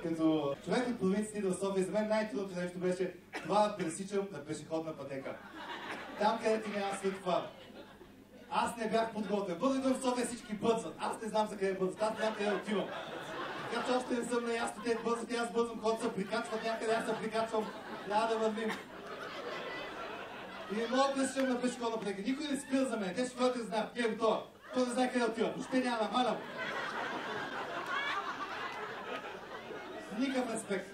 Като човек от провинцията идва в София, за мен най-трудното нещо беше това да пресичам на пешеходна пътека. Там, където няма светофар. Аз не бях подготвен. Бъдем в София, всички бързат. Аз не знам за къде бързат. Аз не знам къде отивам. Така че още не съм наясно. Те бързат и аз бързам, когато се прикачват някъде, аз се прикачвам. Трябва да вървим. И не мога да пресичам на пешеходна пътека. Никой не спира за мен. Те шофьорите не знаят. Е, готова. Той не знае къде отива. Въобще няма намалям. Никакъв респект.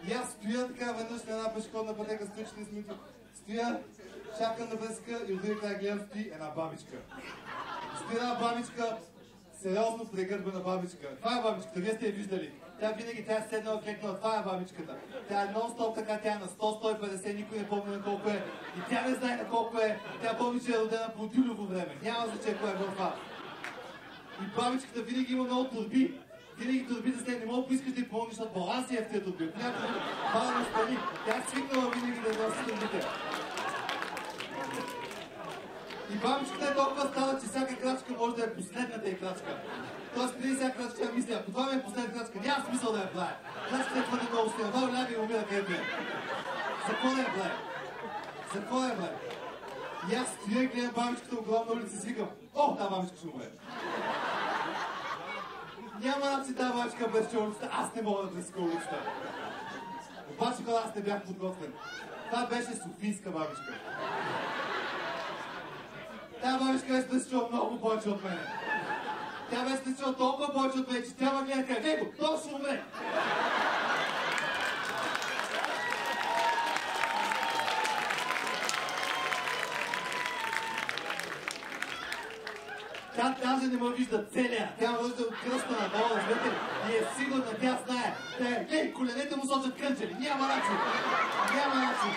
И аз стоя така веднъж на една пешеходна пътека, стоя 40 минути. Стоя, чакам да пресека и от други край гледам, стои една бабичка. Стои една бабичка, сериозно прегърбена бабичка. Това е бабичката, вие сте я виждали. Тя винаги, тя е седнала, клекнала, това е бабичката. Тя е нон-стоп така, тя е на 100-150, никой не помни на колко е. И тя не знае на колко е. Тя помни, че е родена по Дюлево време. Няма значение кое е било това. И бабичката винаги има много турби. Винаги турбите с нея, не мога да поискаш да й помогнеш, защото баланс е в тези турби. Някакво баба не спали. Тя е свикнала винаги да носи турбите. И бабичката е толкова стара, че всяка крачка може да е последната й крачка. Тоест преди всяка крачка тя мисля, ако това ми е последната крачка, няма смисъл да я правя. Крачката е твърде много стена. Баба ляга и умира където е. За какво да я правя? За какво да я правя? И аз стоя и гледам бабичката огромна улица и си викам, о, тази бабичка ще умре. Няма начин тази бабичка пресече улицата, аз не мога да пресека улицата. Обаче когато аз не бях подготвен. Това беше софийска бабичка. Тя бабичка беше пресечела много повече от мене. Тя беше пресечела толкова повече от мене, че тя ме гледа къде него, той ще умре. Тя даже не ме вижда целия. Тя ме вижда от кръста надолу, разбирате ли? И е сигурна, тя знае. Ей, коленете му сочат кънчели. Няма начин. Няма начин.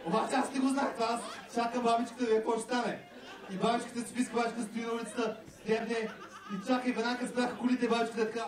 Обаче аз не го знах това. Аз чакам бабичката да вие какво ще стане. И бабичката, софийска бабичка стои на улицата, дебне и чака и веднага спряха колите, бабичката така.